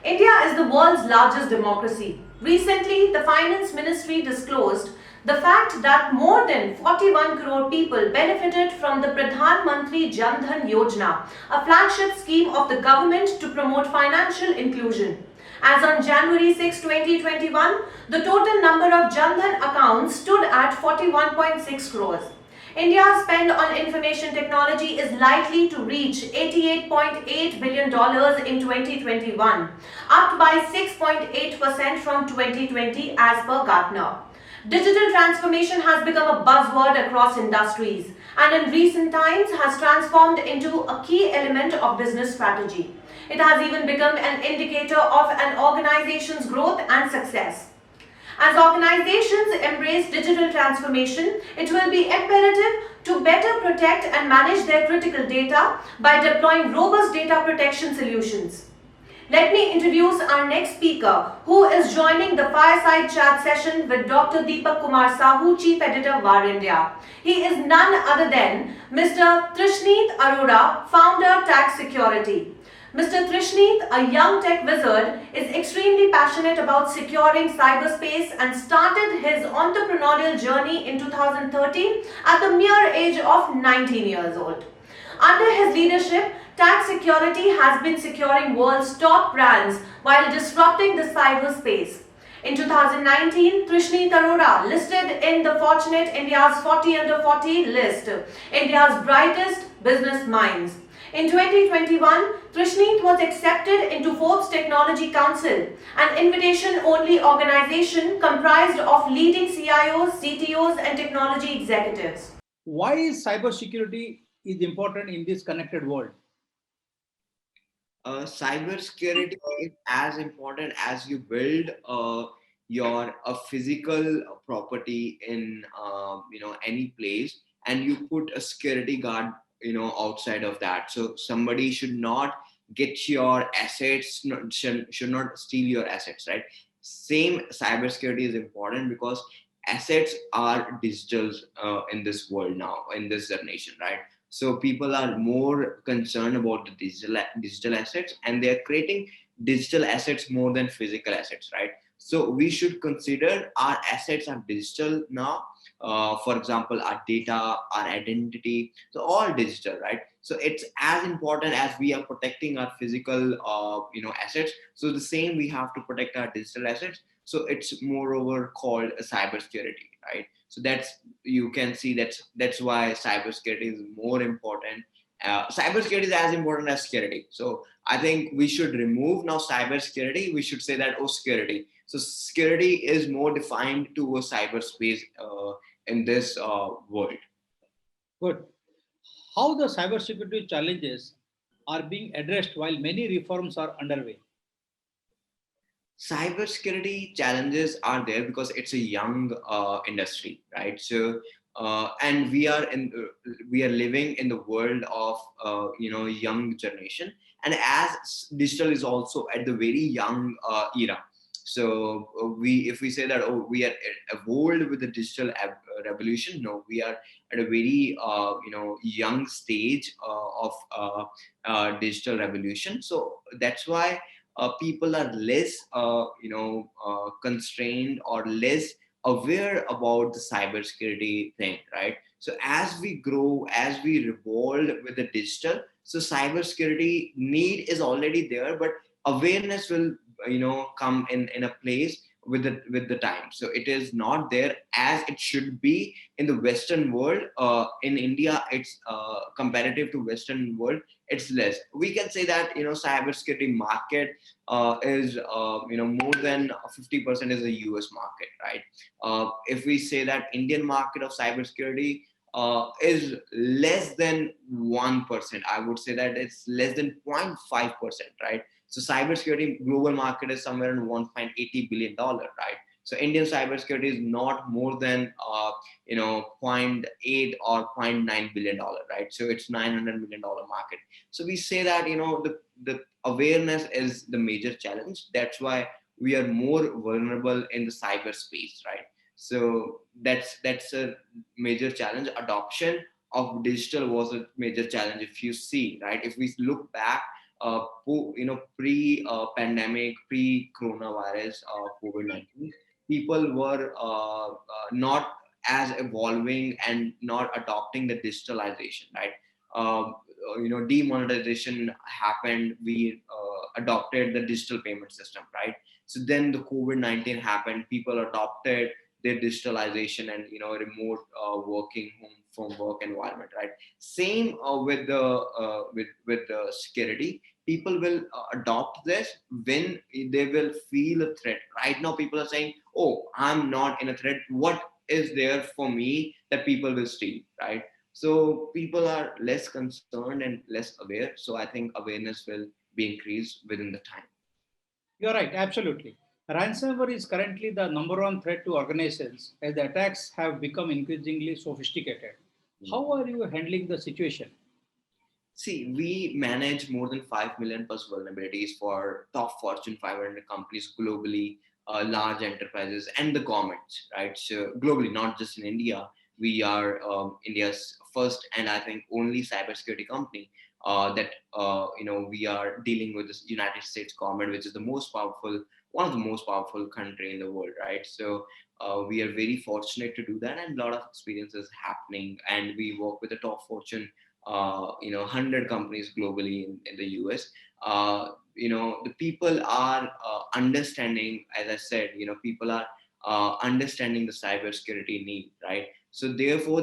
India is the world's largest democracy. Recently, the Finance Ministry disclosed the fact that more than 41 crore people benefited from the Pradhan Mantri Jan Dhan Yojana, a flagship scheme of the government to promote financial inclusion. As on January 6, 2021, the total number of Jan Dhan accounts stood at 41.6 crores. India's spend on information technology is likely to reach $88.8 billion in 2021, up by 6.8% from 2020 as per Gartner. Digital transformation has become a buzzword across industries and in recent times has transformed into a key element of business strategy. It has even become an indicator of an organization's growth and success. As organizations embrace digital transformation, it will be imperative to better protect and manage their critical data by deploying robust data protection solutions. Let me introduce our next speaker, who is joining the fireside chat session with Dr. Deepak Kumar Sahu, Chief Editor, VAR India. He is none other than Mr. Trishneet Arora, founder, Tax Security. Mr. Trishneet, a young tech wizard, is extremely passionate about securing cyberspace and started his entrepreneurial journey in 2013 at the mere age of 19 years old. Under his leadership, Tax Security has been securing world's top brands while disrupting the cyberspace. In 2019, Trishneet Arora listed in the Fortunate India's 40 under 40 list, India's brightest business minds. In 2021, Trishneet was accepted into Forbes Technology Council, an invitation-only organization comprised of leading CIOs, CTOs, and technology executives. Why is cybersecurity is important in this connected world? Cybersecurity is as important as you build your a physical property in any place, and you put a security guard outside of that. So somebody should not get your assets, should not steal your assets, right? Same, cybersecurity is important because assets are digital in this world now, in this generation, right? So people are more concerned about the digital assets, and they are creating digital assets more than physical assets, right? So we should consider our assets are digital now. For example, our data, our identity, so all digital, right? So it's as important as we are protecting our physical assets, so the same we have to protect our digital assets. So it's moreover called a cybersecurity, right? So that's, you can see that's why cybersecurity is more important. Cybersecurity is as important as security. So I think we should remove now cybersecurity. We should say that, oh, security. So security is more defined to a cyberspace in this world. Good. How the cybersecurity challenges are being addressed while many reforms are underway? Cybersecurity challenges are there because it's a young industry, right? So and we are living in the world of young generation, and as digital is also at the very young era. So we if we say that, oh, we are evolved with the digital revolution, no, we are at a very young stage of digital revolution. So that's why people are less constrained or less aware about the cybersecurity thing, right? So as we grow, as we revolve with the digital, so cybersecurity need is already there, but awareness will come in a place with the time. So it is not there as it should be in the Western world. In India, it's comparative to Western world, it's less. We can say that cybersecurity market is more than 50% is the US market, right? If we say that Indian market of cybersecurity is less than 1%, I would say that it's less than 0.5%, right? So cybersecurity global market is somewhere in $1.80 billion, right? So Indian cybersecurity is not more than zero point 0.8 or $0.9 billion, right? So it's $900 million market. So we say that the awareness is the major challenge. That's why we are more vulnerable in the cyberspace, right? So that's a major challenge. Adoption of digital was a major challenge. If you see, right, if we look back pre-pandemic, pre-coronavirus, COVID-19, people were not as evolving and not adopting the digitalization, right? Demonetization happened. We adopted the digital payment system, right? So then the COVID-19 happened. People adopted their digitalization and remote working home from work environment, right? Same with the security. People will adopt this when they will feel a threat. Right now people are saying, oh, I'm not in a threat. What is there for me that people will steal, right? So people are less concerned and less aware. So I think awareness will be increased within the time. You're right, absolutely. Ransomware is currently the number one threat to organizations as the attacks have become increasingly sophisticated. How are you handling the situation? See, we manage more than 5 million plus vulnerabilities for top Fortune 500 companies globally, large enterprises, and the governments, right? So, globally, not just in India, we are India's first and I think only cybersecurity company that we are dealing with the United States government, which is the most powerful, one of the most powerful country in the world, right? So, we are very fortunate to do that, and a lot of experiences happening, and we work with the top Fortune 100 companies globally in the US. The people are understanding, as I said, people are understanding the cybersecurity need, right? So therefore,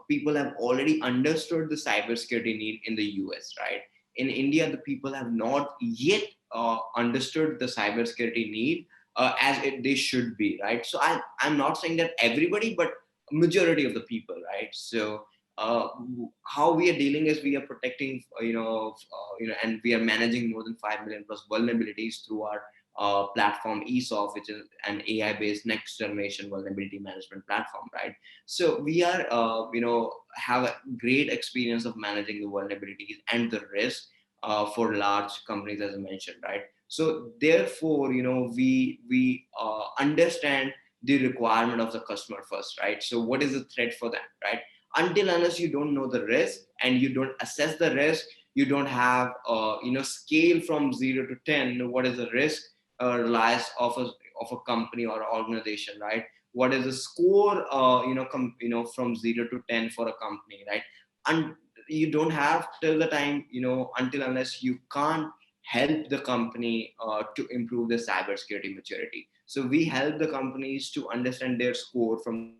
people have already understood the cybersecurity need in the US, right? In India, the people have not yet understood the cybersecurity need they should be, right? So I'm not saying that everybody, but majority of the people, right? So uh, how we are dealing is we are protecting, and we are managing more than 5 million plus vulnerabilities through our platform ESOF, which is an AI-based next generation vulnerability management platform, right? So we are, have a great experience of managing the vulnerabilities and the risk for large companies, as I mentioned, right? So therefore, we understand the requirement of the customer first, right? So what is the threat for them, right? Until unless you don't know the risk and you don't assess the risk, you don't have scale from 0 to 10 what is the risk relies of a company or organization, right? What is the score from 0 to 10 for a company, right? And you don't have till the time, until unless you can't help the company to improve their cybersecurity maturity. So we help the companies to understand their score from 0 to 10.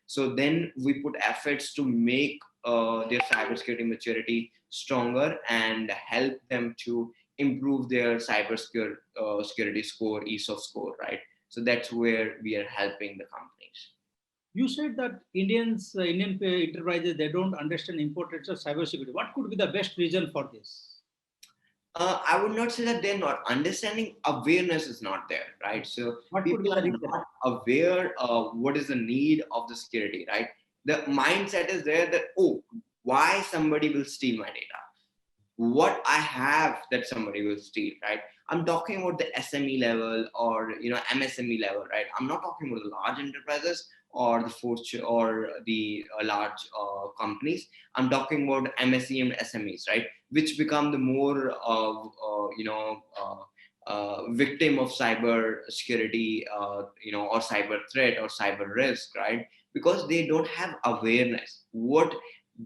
So then we put efforts to make their cybersecurity maturity stronger and help them to improve their security score, ESOF score, right? So that's where we are helping the companies. You said that Indian enterprises, they don't understand importance of cybersecurity. What could be the best reason for this? I would not say that they're not understanding. Awareness is not there, right? So What could be people the are reason? not aware of what is the need of the security, right? The mindset is there that, oh, why somebody will steal my data? What I have that somebody will steal, right? I'm talking about the SME level or MSME level, right? I'm not talking about the large enterprises or the fortune or the large companies. I'm talking about MSE and SMEs, right? Which become the more victim of cyber security, or cyber threat or cyber risk, right? Because they don't have awareness what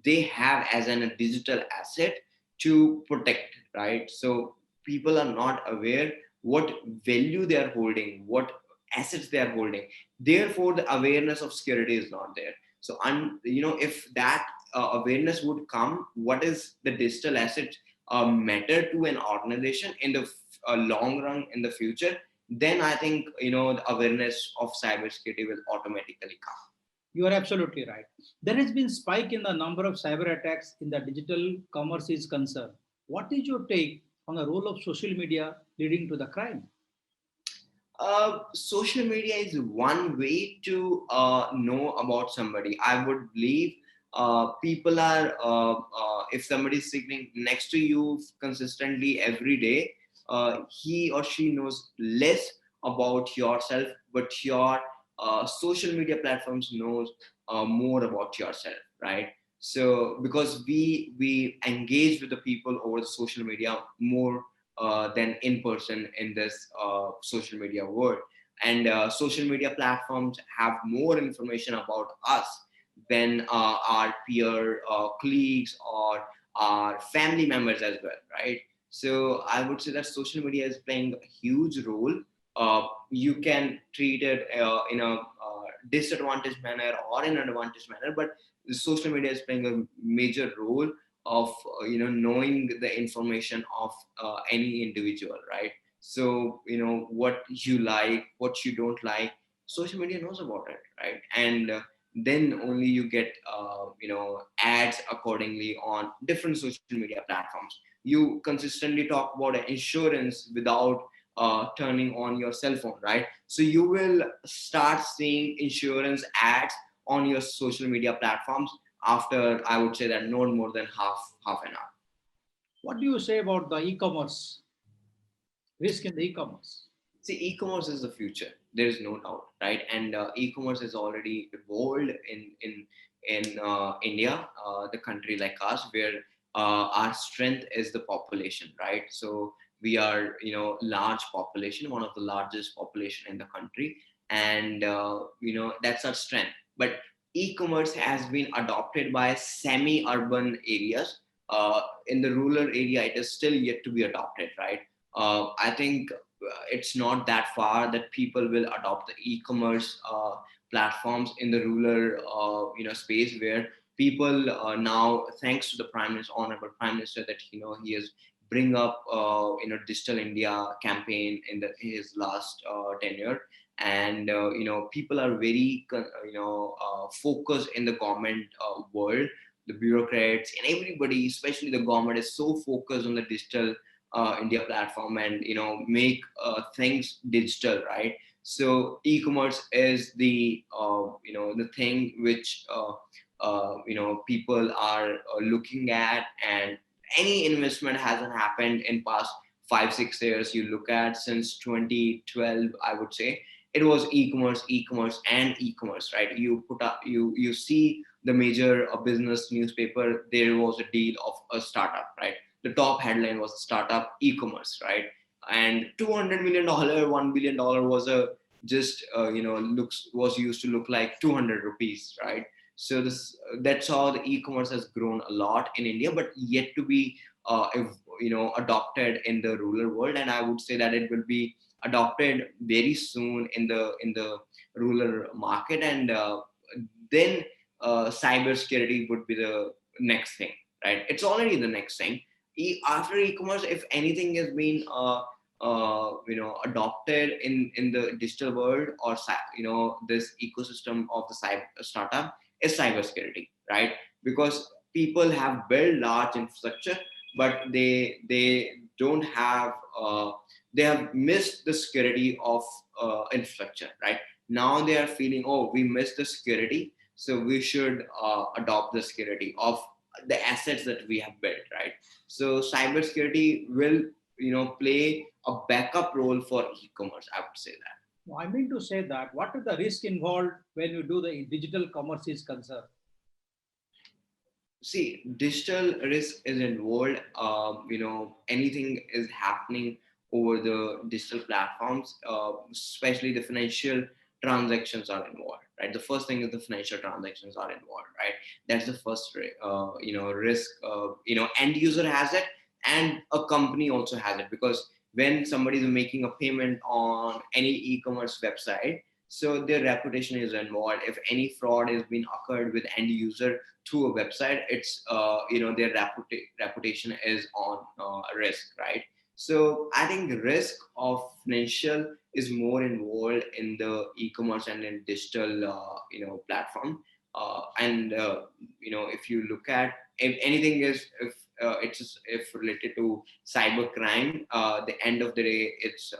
they have as a digital asset to protect, right? So people are not aware what value they are holding, what assets they are holding. Therefore the awareness of security is not there. So if that awareness would come, what is the digital asset matter to an organization in the long run in the future, then I think the awareness of cybersecurity will automatically come. You are absolutely right. There has been spike in the number of cyber attacks in the digital commerce is concerned. What is your take on the role of social media leading to the crime? Social media is one way to know about somebody. I would believe people are, if somebody is sitting next to you consistently every day, he or she knows less about yourself, but your social media platforms knows more about yourself, right? So because we engage with the people over the social media more than in person in this social media world, and social media platforms have more information about us than our peer colleagues or our family members as well, right? So I would say that social media is playing a huge role. You can treat it in a disadvantaged manner or in an advantage manner, but the social media is playing a major role of knowing the information of any individual, right? So what you like, what you don't like, social media knows about it, right? And then only you get ads accordingly on different social media platforms. You consistently talk about insurance without turning on your cell phone, right? So you will start seeing insurance ads on your social media platforms after, I would say, that not more than half an hour. What do you say about the e-commerce, risk in the e-commerce? See, e-commerce is the future. There is no doubt, right? And e-commerce has already evolved in India, the country like us, where our strength is the population, right? So we are, large population, one of the largest population in the country, and that's our strength. But e-commerce has been adopted by semi-urban areas. In the rural area, it is still yet to be adopted, right? I think it's not that far that people will adopt the e-commerce platforms in the rural space, where people now, thanks to the prime minister, honorable prime minister, that he has bring up digital India campaign in his last tenure. And people are very focused in the government world. The bureaucrats and everybody, especially the government, is so focused on the digital India platform, and make things digital, right? So e-commerce is the thing which people are looking at. And any investment hasn't happened in past 5 6 years. You look at since 2012, I would say, it was e-commerce and e-commerce, right? You put up, you see the major business newspaper, there was a deal of a startup, right? The top headline was startup e-commerce, right? And $200 million, $1 billion was a just looks was used to look like 200 rupees, right? So that's how the e-commerce has grown a lot in India, but yet to be adopted in the rural world. And I would say that it will be adopted very soon in the rural market. And then cybersecurity would be the next thing, right? It's already the next thing. After e-commerce, if anything has been adopted in the digital world, or this ecosystem of the startup, is cybersecurity, right? Because people have built large infrastructure, but they don't have they have missed the security of infrastructure, right? Now they are feeling, oh, we missed the security, so we should adopt the security of the assets that we have built, right? So cybersecurity will play a backup role for e-commerce, I would say that. No, I mean to say that what is the risk involved when you do the digital commerce is concerned? See, digital risk is involved. Anything is happening over the digital platforms, especially the financial transactions are involved, right? The first thing is the financial transactions are involved, right? That's the first risk. End user has it, and a company also has it, because when somebody is making a payment on any e-commerce website, so their reputation is involved. If any fraud has been occurred with end user through a website, it's their reputation is on risk, right? So I think the risk of financial is more involved in the e-commerce and in digital platform. And if you look at, if anything is, if related to cyber crime, the end of the day, it's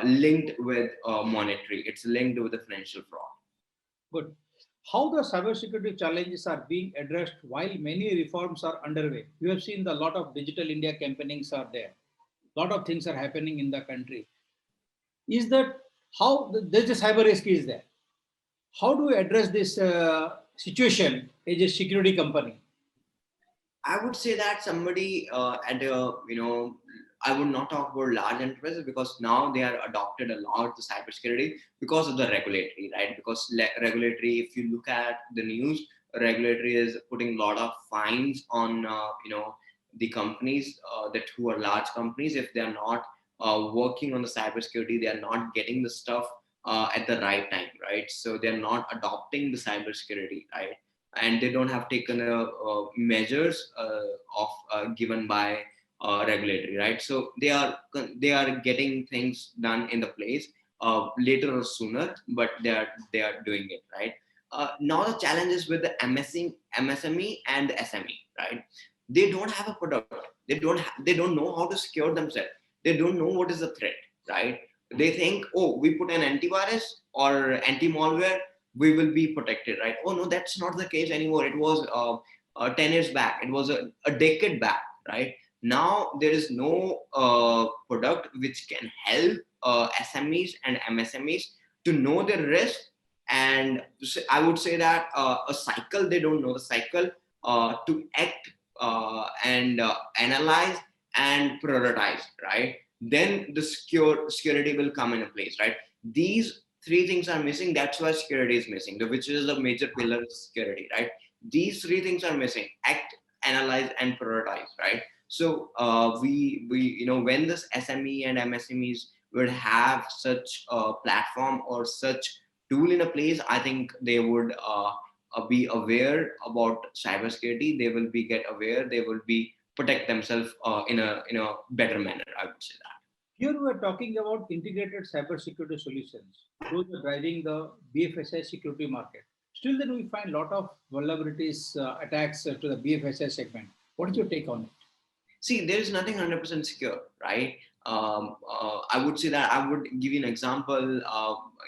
linked with monetary, it's linked with the financial fraud. Good. How the cybersecurity challenges are being addressed while many reforms are underway? You have seen the lot of digital India campaignings are there. Lot of things are happening in the country. Is that how there's a cyber risk is there? How do we address this situation as a security company? I would say that somebody at a, I would not talk about large enterprises because now they are adopted a lot to cybersecurity because of the regulatory, right? Because regulatory, if you look at the news, regulatory is putting a lot of fines on, the companies that who are large companies if they are not working on the cybersecurity, they are not getting the stuff at the right time, right? So they are not adopting the cybersecurity, right? And they don't have taken measures of given by regulatory, right? So they are getting things done in the place later or sooner, but they are doing it, right? Now the challenge is with the MSME and the SME, right? They don't have a product. They don't know how to secure themselves. They don't know what is the threat, right? They think, oh, we put an antivirus or anti-malware, we will be protected, right? Oh no, that's not the case anymore. It was 10 years back. It was a decade back, right? Now there is no product which can help SMEs and MSMEs to know their risk. And I would say that a cycle, they don't know the cycle to act and analyze and prioritize, right? Then the security will come into place, right? These three things are missing. That's why security is missing, which is a major pillar of security, right? These three things are missing: act, analyze, and prioritize, right? So we when this SME and MSMEs would have such a platform or such tool in a place, I think they would be aware about cybersecurity. They will be get aware. They will be protect themselves in a better manner, I would say that. Here we are talking about integrated cybersecurity solutions. Those are driving the BFSI security market. Still, then we find a lot of vulnerabilities, attacks to the BFSI segment. What is your take on it? See, there is nothing 100% secure, right? I would say that I would give you an example.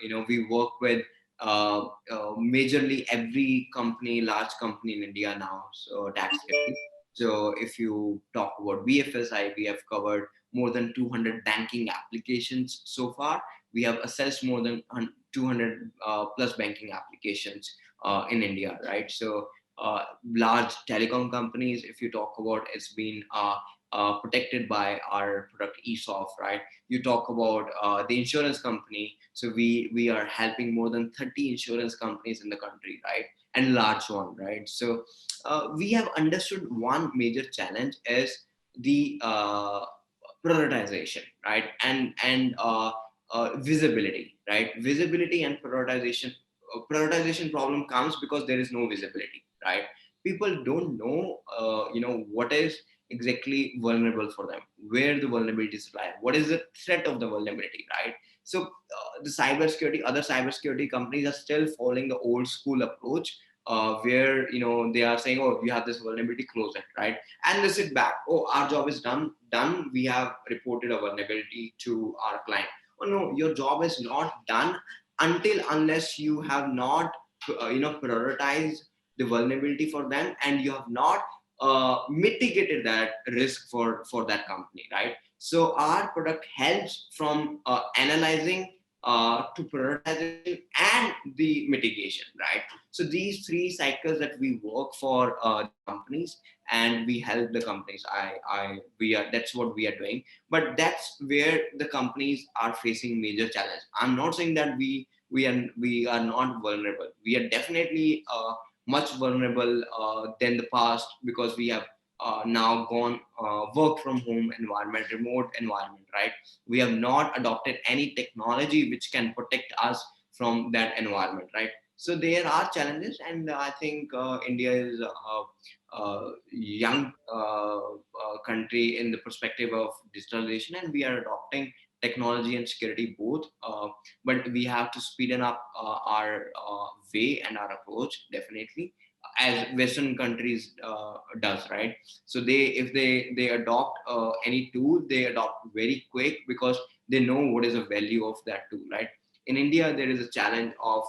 We work with majorly every company, large company in India now, so tax saving. So if you talk about BFSI, we have covered more than 200 banking applications so far. We have assessed more than 200 plus banking applications in India, right? So large telecom companies, if you talk about, it's been protected by our product ESOF, right? You talk about the insurance company, so we are helping more than 30 insurance companies in the country, right? And large one, right? So we have understood one major challenge is the prioritization, right? And visibility, right? Visibility and prioritization. Prioritization problem comes because there is no visibility, right? People don't know, what is exactly vulnerable for them, where the vulnerabilities lie, what is the threat of the vulnerability, right? So other cybersecurity companies are still following the old school approach, where they are saying, oh, you have this vulnerability, close it, right? And they sit back, oh, our job is done, we have reported a vulnerability to our client. Oh no, your job is not done until unless you have not prioritized the vulnerability for them, and you have not mitigated that risk for that company, right? So our product helps from analyzing to prioritization and the mitigation, right? So these three cycles that we work for companies, and we help the companies. We are That's what we are doing, but that's where the companies are facing major challenge. I'm not saying that we are not vulnerable. We are definitely much vulnerable than the past, because we have now gone work from home environment, remote environment, right? We have not adopted any technology which can protect us from that environment, right? So there are challenges, and I think India is a young country in the perspective of digitalization, and we are adopting technology and security both, but we have to speeden up our way and our approach, definitely, as Western countries does, right? So if they adopt any tool, they adopt very quick because they know what is the value of that tool, right? In India, there is a challenge of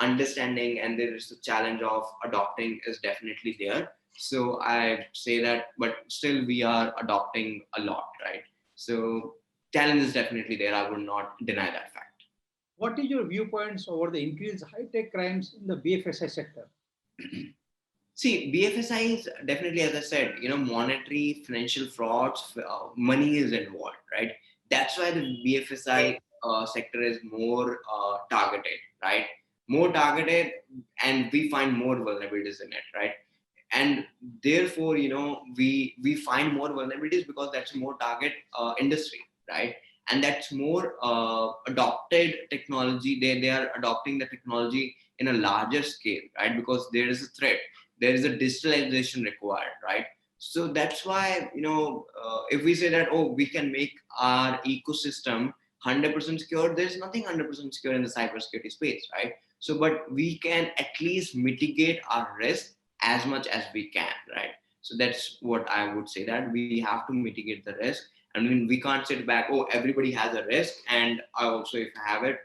understanding, and there is a challenge of adopting is definitely there. So I say that, but still we are adopting a lot, right? So challenge is definitely there. I would not deny that fact. What is your viewpoints over the increased high-tech crimes in the BFSI sector? See, BFSI is definitely, as I said, monetary, financial frauds, money is involved, right? That's why the BFSI sector is more targeted, right? More targeted, and we find more vulnerabilities in it, right? And therefore, we find more vulnerabilities because that's a more target industry, right? And that's more adopted technology. They are adopting the technology in a larger scale, right? Because there is a threat, there is a digitalization required, right? So that's why, if we say that, oh, we can make our ecosystem 100% secure, there's nothing 100% secure in the cybersecurity space, right? So but we can at least mitigate our risk as much as we can, right? So that's what I would say, that we have to mitigate the risk. I mean, we can't sit back, oh, everybody has a risk, and I also, if I have it,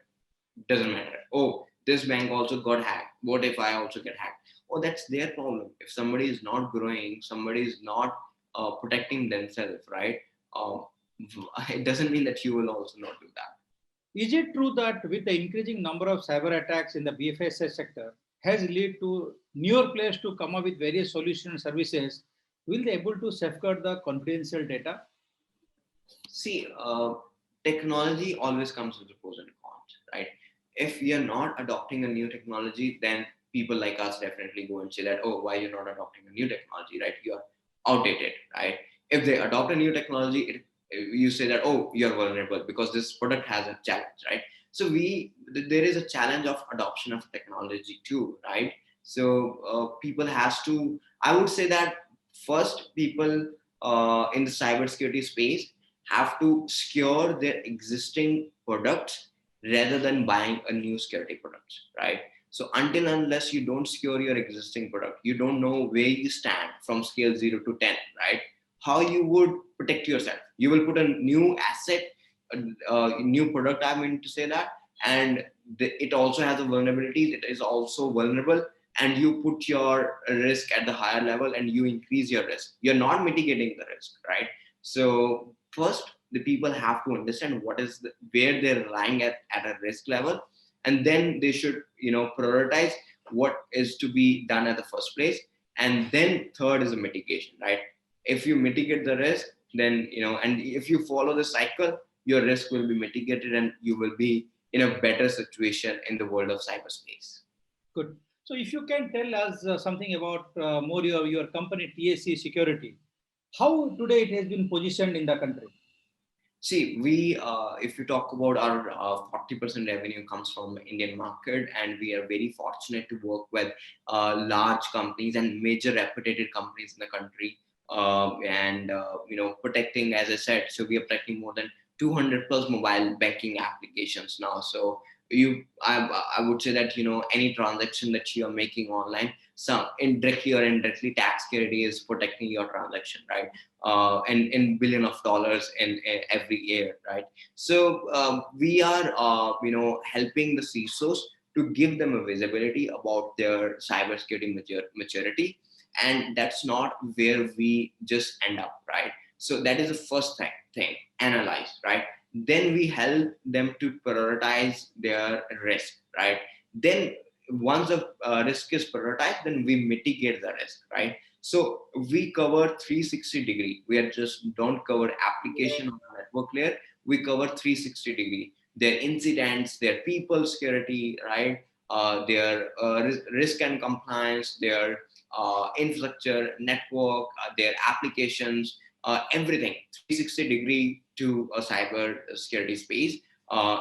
doesn't matter. Oh, this bank also got hacked. What if I also get hacked? Oh, that's their problem. If somebody is not growing, somebody is not protecting themselves, right? Um, it doesn't mean that you will also not do that. Is it true that with the increasing number of cyber attacks in the BFSI sector has led to newer players to come up with various solutions and services? Will they able to safeguard the confidential data? See, technology always comes with the pros and cons, right? If you're not adopting a new technology, then people like us definitely go and say that, oh, why you're not adopting a new technology, right? You're outdated, right? If they adopt a new technology, you say that, oh, you're vulnerable because this product has a challenge, right? So there is a challenge of adoption of technology too, right? So people has to, I would say that first people in the cybersecurity space have to secure their existing products rather than buying a new security product, right? So until unless you don't secure your existing product, you don't know where you stand from scale 0 to 10, right? How you would protect yourself. You will put a new asset, a new product, I mean to say that, and it also has a vulnerability. It is also vulnerable, and you put your risk at the higher level and you increase your risk. You're not mitigating the risk, right? So first, the people have to understand where they're lying at a risk level, and then they should, prioritize what is to be done at the first place. And then third is a mitigation, right? If you mitigate the risk, then, and if you follow the cycle, your risk will be mitigated and you will be in a better situation in the world of cyberspace. Good. So if you can tell us something about more your company TSC Security, how today it has been positioned in the country? See, if you talk about our 40% revenue comes from Indian market, and we are very fortunate to work with large companies and major reputed companies in the country. And protecting, as I said, so we are protecting more than 200 plus mobile banking applications now. So I would say that, any transaction that you are making online, some indirectly or indirectly, tax security is protecting your transaction, right? And in billion of dollars in every year, right? So we are, helping the CISOs to give them a visibility about their cybersecurity maturity, and that's not where we just end up, right? So that is the first thing, analyze, right? Then we help them to prioritize their risk, right? Then once the risk is prioritized, then we mitigate the risk, right? So we cover 360-degree. We are just don't cover application or network layer. We cover 360-degree. Their incidents, their people security, right? Their risk and compliance, their infrastructure, network, their applications, everything 360-degree to a cyber security space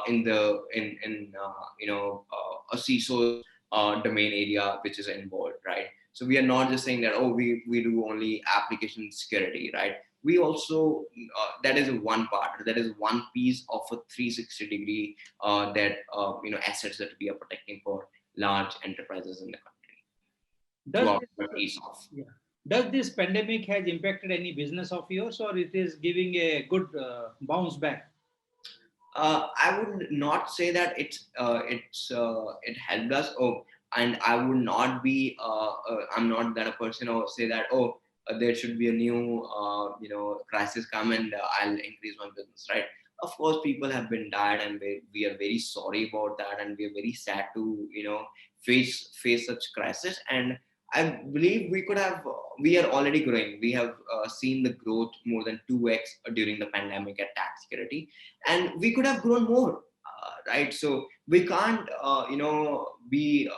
in a CISO domain area which is involved, right? So we are not just saying that, oh, we do only application security, right? We also, that is one part, that is one piece of a 360-degree that assets that we are protecting for large enterprises in the country Does throughout the this, piece of. yeah. Does this pandemic has impacted any business of yours, or it is giving a good bounce back? I would not say that it helped us. Oh, and I would not be. I'm not that a person or say that. Oh, there should be a new crisis come and I'll increase my business. Right. Of course, people have been died, and we are very sorry about that, and we are very sad to face such crisis. And I believe we could have, we are already growing. We have seen the growth more than 2x during the pandemic at tax security, and we could have grown more, right? So we can't, we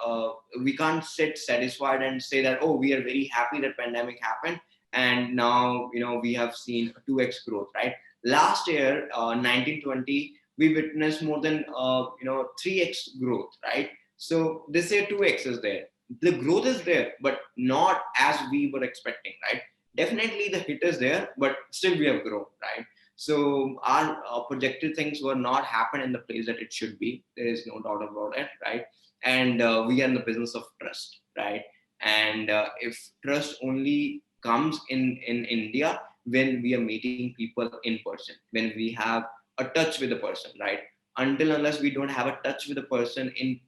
can't sit satisfied and say that, oh, we are very happy that pandemic happened, and now, we have seen 2x growth, right? Last year, 1920, we witnessed more than, 3x growth, right? So this year 2x is there, the growth is there, but not as we were expecting, right? Definitely the hit is there, but still we have grown, right? So our projected things were not happen in the place that it should be. There is no doubt about it, right? And we are in the business of trust, right? And if trust only comes in India when we are meeting people in person, when we have a touch with the person, right? Until unless we don't have a touch with the person in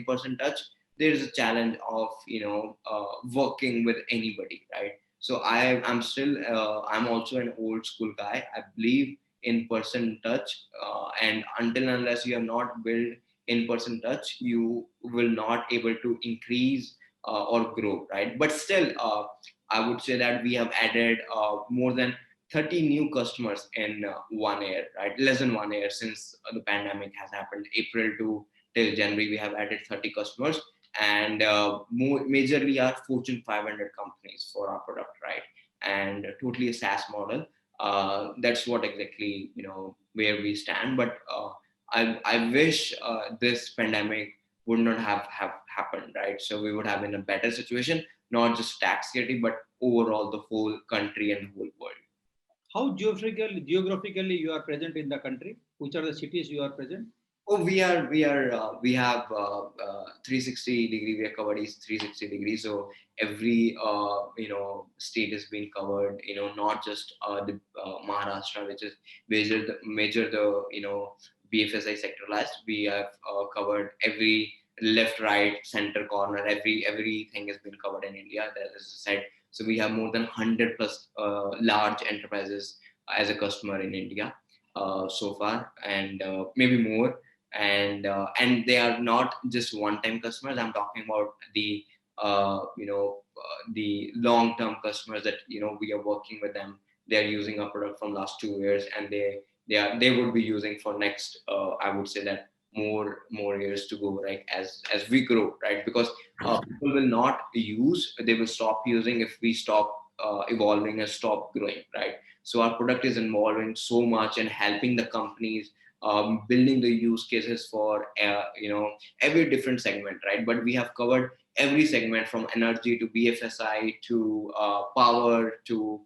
person touch, there is a challenge of working with anybody, right? So I'm also an old school guy. I believe in person touch, and until unless you have not built in person touch, you will not able to increase or grow, right? But still, I would say that we have added more than 30 new customers in 1 year, right? Less than 1 year since the pandemic has happened. April to till January, we have added 30 customers, and majorly are Fortune 500 companies for our product, right? And totally a SaaS model. That's what exactly where we stand. But I wish this pandemic would not have happened, right? So we would have been in a better situation, not just tax security, but overall the whole country and the whole world. How geographically you are present in the country? Which are the cities you are present? Oh, we have 360 degree. We are covered is 360 degrees. So every state has been covered. Not just the Maharashtra, which is major the BFSI sectoralized. We have covered every left, right, center, corner. Everything has been covered in India. That is said. So we have more than 100 plus large enterprises as a customer in India so far, and maybe more. And they are not just one-time customers. I'm talking about the long-term customers that we are working with them. They are using our product from last 2 years, and they would be using for next. I would say that more years to go, right? As we grow, right? Because people will not use. They will stop using if we stop evolving and stop growing, right? So our product is involving so much and helping the companies building the use cases for every different segment, right? But we have covered every segment from energy to BFSI to power to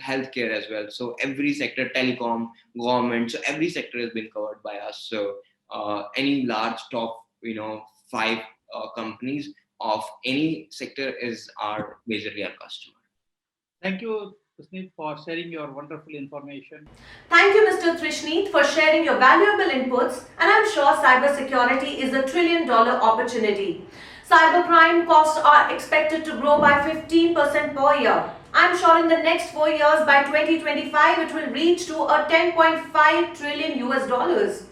healthcare as well. So every sector, telecom, government, so every sector has been covered by us. So any large top 5 companies of any sector is our majorly our customer. Thank you, Trishneet, for sharing your wonderful information. Thank you, Mr. Trishneet, for sharing your valuable inputs, and I'm sure cybersecurity is a trillion-dollar opportunity. Cybercrime costs are expected to grow by 15% per year. I'm sure in the next 4 years, by 2025, it will reach to a 10.5 trillion US dollars.